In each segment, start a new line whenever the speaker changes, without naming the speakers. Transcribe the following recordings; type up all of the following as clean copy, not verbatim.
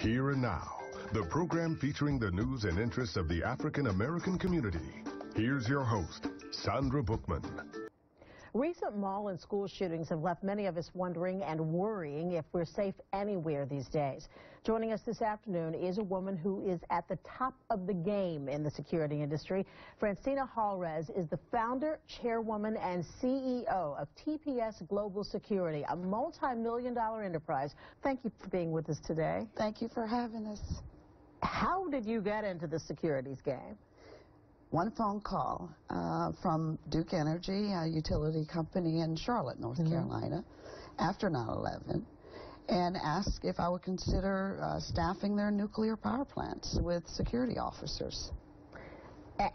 Here and now, the program featuring the news and interests of the African American community. Here's your host, Sandra Bookman.
Recent mall and school shootings have left many of us wondering and worrying if we're safe anywhere these days. Joining us this afternoon is a woman who is at the top of the game in the security industry. Phrantceena Halres is the founder, chairwoman, and CEO of TPS Global Security, a multi-million-dollar enterprise. Thank you for being with us today.
Thank you for having us.
How did you get into the securities game?
One phone call from Duke Energy, a utility company in Charlotte, North Carolina, after 9/11, and asked if I would consider staffing their nuclear power plants with security officers.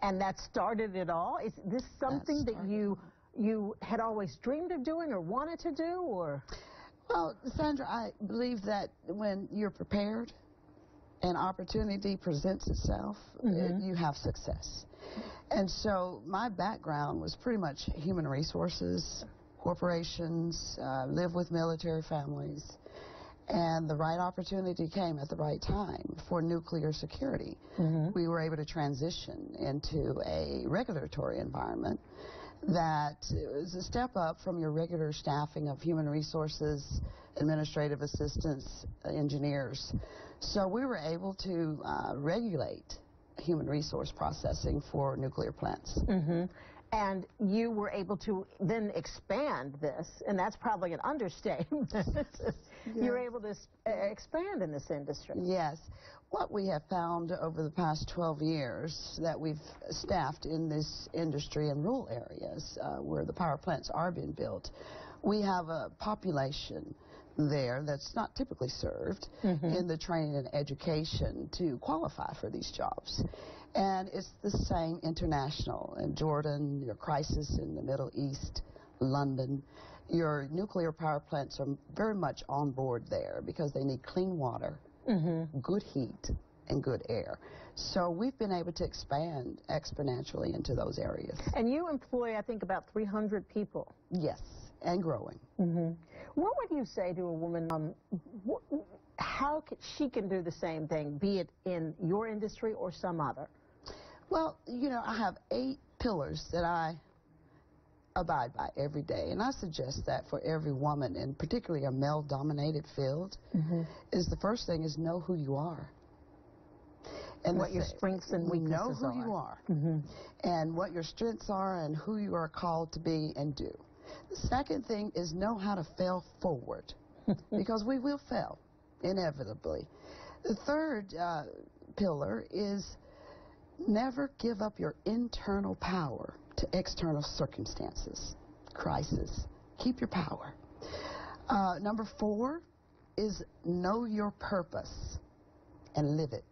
And that started it all? Is this something that you had always dreamed of doing or wanted to do, or?
Well, Sandra, I believe that when you're prepared, an opportunity presents itself, you have success. And so my background was pretty much human resources, corporations, live with military families, and the right opportunity came at the right time for nuclear security. We were able to transition into a regulatory environment that is a step up from your regular staffing of human resources, administrative assistants, engineers. So we were able to regulate human resource processing for nuclear plants.
And you were able to then expand this, and that's probably an understatement. You're able to expand in this industry.
Yes. What we have found over the past 12 years that we've staffed in this industry in rural areas where the power plants are being built, we have a population there that's not typically served in the training and education to qualify for these jobs. And it's the same international. In Jordan, your crisis in the Middle East, London, your nuclear power plants are very much on board there because they need clean water, good heat, and good air. So we've been able to expand exponentially into those areas.
And you employ, I think, about 300 people.
Yes, and growing.
What would you say to a woman, how she can do the same thing, be it in your industry or some other?
Well, you know, I have 8 pillars that I abide by every day, and I suggest that for every woman, and particularly a male-dominated field, is the first thing is know who you are. And
what your strengths and weaknesses are.
Know who you are, and what your strengths are and who you are called to be and do. The second thing is know how to fail forward, because we will fail, inevitably. The third pillar is never give up your internal power to external circumstances, crisis. Keep your power. Number 4 is know your purpose and live it.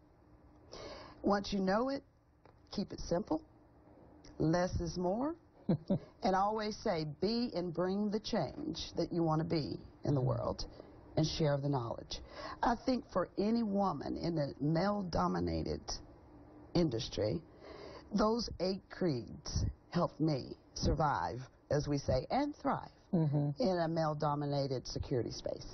Once you know it, keep it simple. Less is more. And I always say, be and bring the change that you want to be in the world and share the knowledge. I think for any woman in a male-dominated industry, those 8 creeds helped me survive, as we say, and thrive in a male-dominated security space.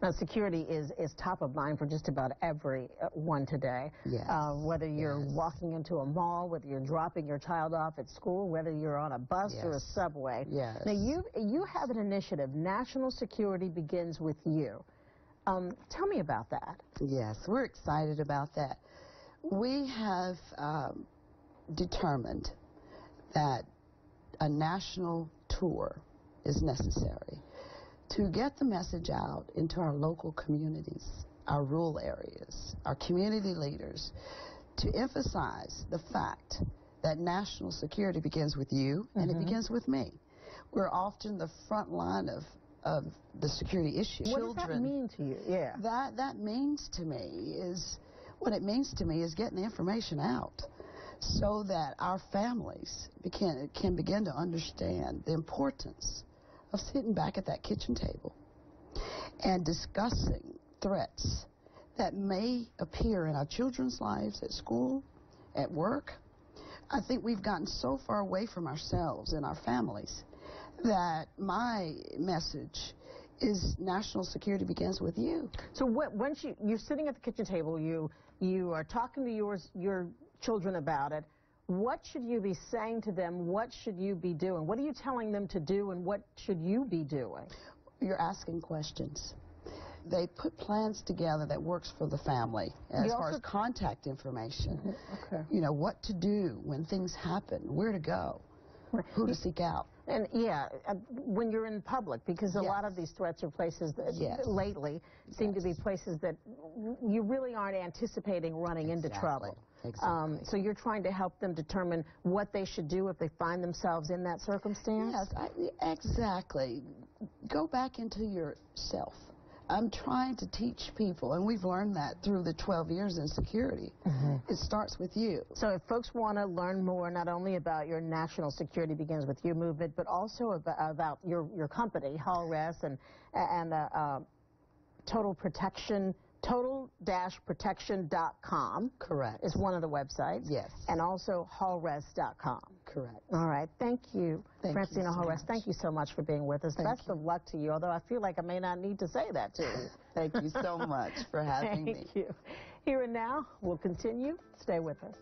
Now, security is top of mind for just about everyone today.
Yes.
Whether you're walking into a mall, whether you're dropping your child off at school, whether you're on a bus or a subway.
Yes.
Now, you have an initiative, National Security Begins With You. Tell me about that.
Yes, we're excited about that. We have determined that a national tour is necessary to get the message out into our local communities, our rural areas, our community leaders, to emphasize the fact that national security begins with you and it begins with me. We're often the front line of the security issue.
What does that mean to you? Yeah.
That means to me is, what it means to me is getting the information out so that our families can begin to understand the importance of sitting back at that kitchen table and discussing threats that may appear in our children's lives at school, at work. I think we've gotten so far away from ourselves and our families that my message is national security begins with you.
So once you're sitting at the kitchen table, you are talking to your children about it, what should you be saying to them? What should you be doing? What are you telling them to do, and what should you be doing?
You're asking questions. They put plans together that works for the family as far as contact information.
Okay.
You know, what to do when things happen, where to go, who to seek out.
And when you're in public, because a lot of these threats are places that lately seem to be places that you really aren't anticipating running into trouble.
Exactly.
So you're trying to help them determine what they should do if they find themselves in that circumstance?
Yes, exactly. Go back into yourself. I'm trying to teach people, and we've learned that through the 12 years in security. It starts with you.
So if folks want to learn more, not only about your National Security Begins With You movement, but also about your company, Halres, and Total Protection, total-protection.com.
Correct.
Is one of the websites.
Yes.
And also halres.com.
Correct.
All right. Thank you, Phrantceena Halres. Thank you so much for being with us. Best of luck to you, although I feel like I may not need to say that to you.
Thank you so much for having me.
Thank you. Here and Now will continue. Stay with us.